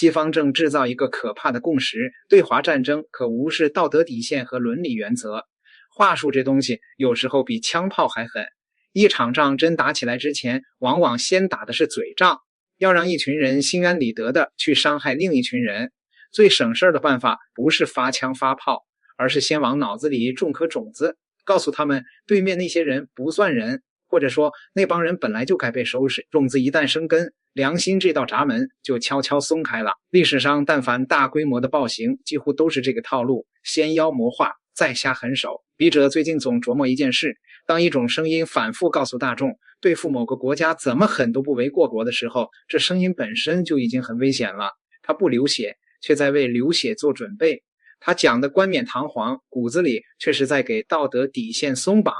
西方正制造一个可怕的共识，对华战争可无视道德底线和伦理原则。话术这东西有时候比枪炮还狠，一场仗真打起来之前，往往先打的是嘴仗，要让一群人心安理得的去伤害另一群人。最省事儿的办法不是发枪发炮，而是先往脑子里种颗种子，告诉他们对面那些人不算人，或者说那帮人本来就该被收拾。种子一旦生根，良心这道闸门就悄悄松开了。历史上但凡大规模的暴行几乎都是这个套路，先妖魔化，再下狠手。笔者最近总琢磨一件事，当一种声音反复告诉大众对付某个国家怎么狠都不为过国的时候，这声音本身就已经很危险了。他不流血，却在为流血做准备。他讲的冠冕堂皇，骨子里却是在给道德底线松绑。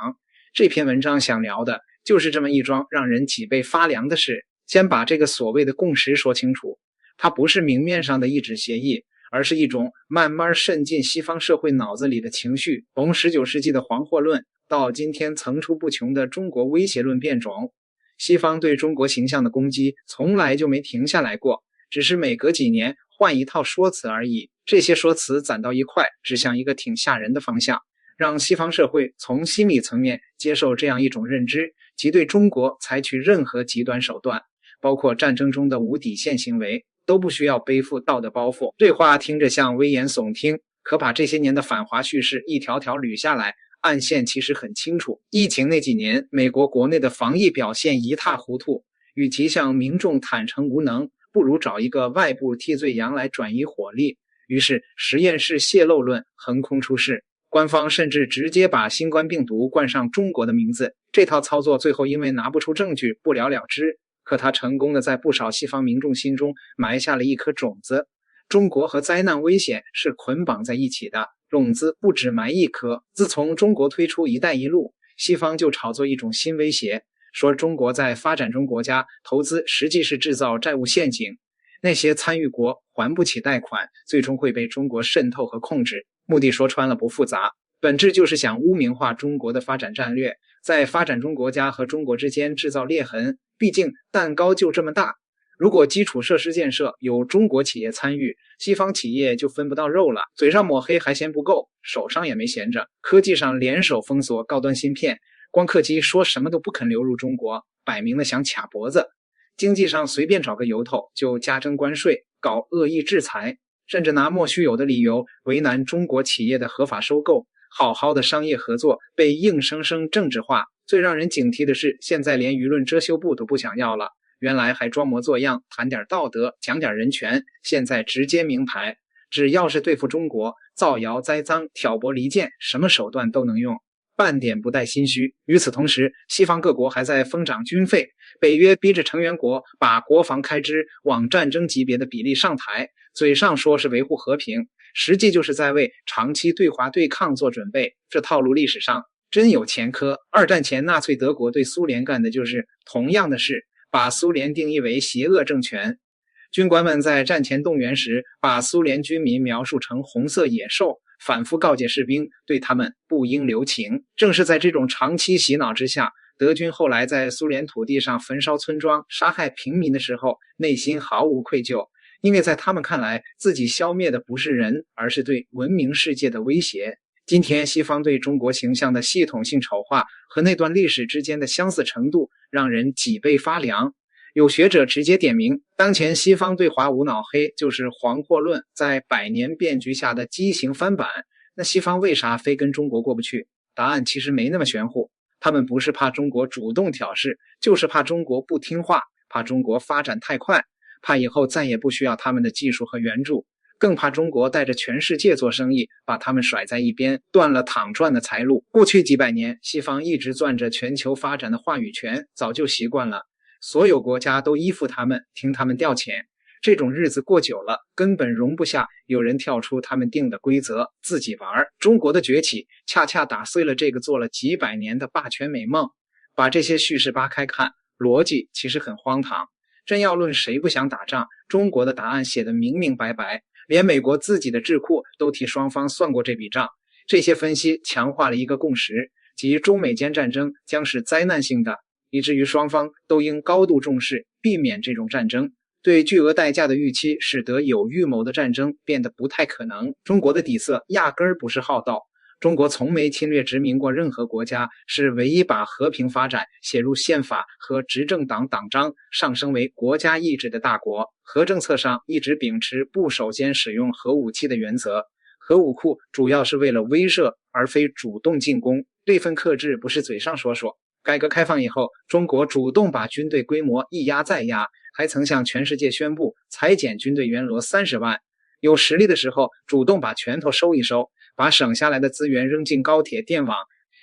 这篇文章想聊的就是这么一桩让人脊背发凉的事。先把这个所谓的共识说清楚，它不是明面上的一纸协议，而是一种慢慢渗进西方社会脑子里的情绪。从19世纪的黄祸论到今天层出不穷的中国威胁论变种，西方对中国形象的攻击从来就没停下来过，只是每隔几年换一套说辞而已。这些说辞攒到一块，指向一个挺吓人的方向，让西方社会从心理层面接受这样一种认知，即对中国采取任何极端手段，包括战争中的无底线行为，都不需要背负道德包袱。这话听着像危言耸听，可把这些年的反华叙事一条条捋下来，暗线其实很清楚。疫情那几年，美国国内的防疫表现一塌糊涂，与其向民众坦诚无能，不如找一个外部替罪羊来转移火力。于是实验室泄漏论横空出世，官方甚至直接把新冠病毒冠上中国的名字。这套操作最后因为拿不出证据不了了之，可他成功的在不少西方民众心中埋下了一颗种子。中国和灾难危险是捆绑在一起的，种子不止埋一颗。自从中国推出一带一路，西方就炒作一种新威胁，说中国在发展中国家投资实际是制造债务陷阱，那些参与国还不起贷款，最终会被中国渗透和控制。目的说穿了不复杂，本质就是想污名化中国的发展战略，在发展中国家和中国之间制造裂痕。毕竟蛋糕就这么大，如果基础设施建设有中国企业参与，西方企业就分不到肉了。嘴上抹黑还嫌不够，手上也没闲着。科技上联手封锁高端芯片，光刻机说什么都不肯流入中国，摆明了想卡脖子。经济上随便找个由头就加征关税，搞恶意制裁，甚至拿莫须有的理由为难中国企业的合法收购。好好的商业合作被硬生生政治化。最让人警惕的是，现在连舆论遮羞布都不想要了，原来还装模作样谈点道德讲点人权，现在直接明牌，只要是对付中国，造谣栽赃挑拨离间，什么手段都能用，半点不带心虚。与此同时，西方各国还在疯涨军费，北约逼着成员国把国防开支往战争级别的比例上抬，嘴上说是维护和平，实际就是在为长期对华对抗做准备。这套路历史上真有前科，二战前纳粹德国对苏联干的就是同样的事，把苏联定义为邪恶政权。军官们在战前动员时，把苏联军民描述成红色野兽，反复告诫士兵对他们不应留情。正是在这种长期洗脑之下，德军后来在苏联土地上焚烧村庄、杀害平民的时候，内心毫无愧疚，因为在他们看来，自己消灭的不是人，而是对文明世界的威胁。今天西方对中国形象的系统性丑化和那段历史之间的相似程度让人脊背发凉。有学者直接点名，当前西方对华无脑黑就是黄祸论在百年变局下的畸形翻版。那西方为啥非跟中国过不去？答案其实没那么玄乎，他们不是怕中国主动挑事，就是怕中国不听话，怕中国发展太快，怕以后再也不需要他们的技术和援助，更怕中国带着全世界做生意，把他们甩在一边，断了躺赚的财路。过去几百年，西方一直攥着全球发展的话语权，早就习惯了，所有国家都依附他们，听他们调遣。这种日子过久了，根本容不下有人跳出他们定的规则，自己玩。中国的崛起恰恰打碎了这个做了几百年的霸权美梦。把这些叙事扒开看，逻辑其实很荒唐。真要论谁不想打仗，中国的答案写得明明白白，连美国自己的智库都替双方算过这笔账。这些分析强化了一个共识，即中美间战争将是灾难性的，以至于双方都应高度重视，避免这种战争。对巨额代价的预期使得有预谋的战争变得不太可能。中国的底色压根儿不是好斗，中国从没侵略殖民过任何国家，是唯一把和平发展写入宪法和执政党党章，上升为国家意志的大国。核政策上一直秉持不首先使用核武器的原则，核武库主要是为了威慑而非主动进攻，这份克制不是嘴上说说。改革开放以后，中国主动把军队规模一压再压，还曾向全世界宣布裁减军队员额30万。有实力的时候，主动把拳头收一收，把省下来的资源扔进高铁、电网、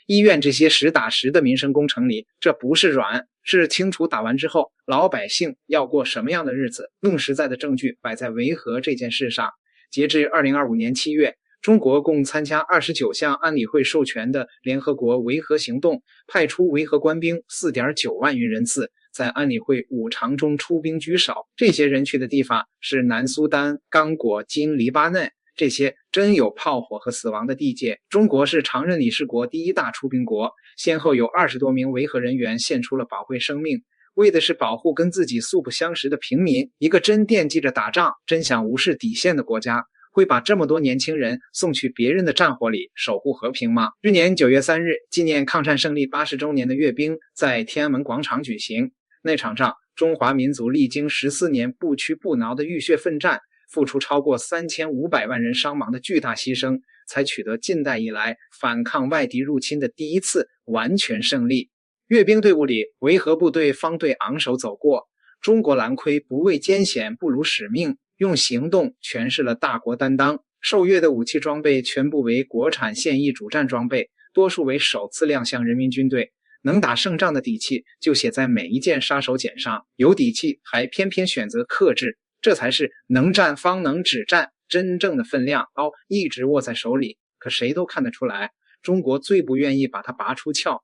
医院这些实打实的民生工程里。这不是软，是清楚打完之后，老百姓要过什么样的日子。更实在的证据摆在维和这件事上。截至2025年7月，中国共参加29项安理会授权的联合国维和行动，派出维和官兵4.9万余人次，在安理会5常中出兵居首。这些人去的地方是南苏丹、刚果、今黎巴嫩，这些真有炮火和死亡的地界。中国是常任理事国第一大出兵国，先后有20多名维和人员献出了宝贵生命，为的是保护跟自己素不相识的平民。一个真惦记着打仗、真想无视底线的国家，会把这么多年轻人送去别人的战火里守护和平吗？去年9月3日，纪念抗战胜利80周年的阅兵在天安门广场举行。那场仗，中华民族历经14年不屈不挠的浴血奋战，付出超过3500万人伤亡的巨大牺牲，才取得近代以来反抗外敌入侵的第一次完全胜利。阅兵队伍里，维和部队方队昂首走过，中国蓝盔不畏艰险不辱使命，用行动诠释了大国担当。受阅的武器装备全部为国产现役主战装备，多数为首次亮相人民军队。能打胜仗的底气就写在每一件杀手锏上，有底气还偏偏选择克制，这才是能战方能止战，真正的分量刀一直握在手里。可谁都看得出来，中国最不愿意把它拔出鞘。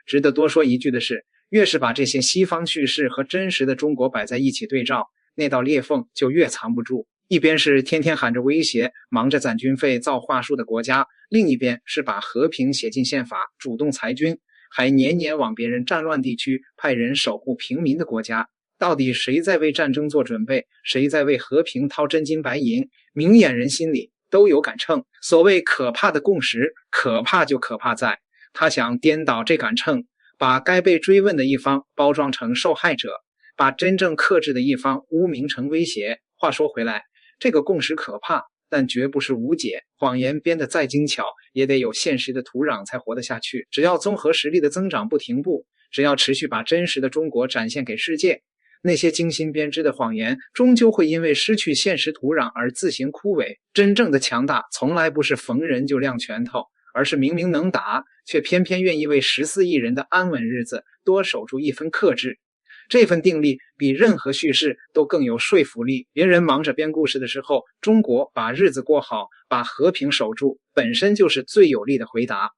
值得多说一句的是，越是把这些西方叙事和真实的中国摆在一起对照，那道裂缝就越藏不住。一边是天天喊着威胁、忙着攒军费、造话术的国家，另一边是把和平写进宪法、主动裁军，还年年往别人战乱地区派人守护平民的国家。到底谁在为战争做准备，谁在为和平掏真金白银？明眼人心里都有杆秤。所谓可怕的共识，可怕就可怕在他想颠倒这杆秤，把该被追问的一方包装成受害者，把真正克制的一方污名成威胁。话说回来，这个共识可怕，但绝不是无解。谎言编得再精巧，也得有现实的土壤才活得下去。只要综合实力的增长不停步，只要持续把真实的中国展现给世界，那些精心编织的谎言终究会因为失去现实土壤而自行枯萎。真正的强大从来不是逢人就亮拳头，而是明明能打，却偏偏愿意为14亿人的安稳日子多守住一分克制。这份定力比任何叙事都更有说服力。别人忙着编故事的时候，中国把日子过好，把和平守住，本身就是最有力的回答。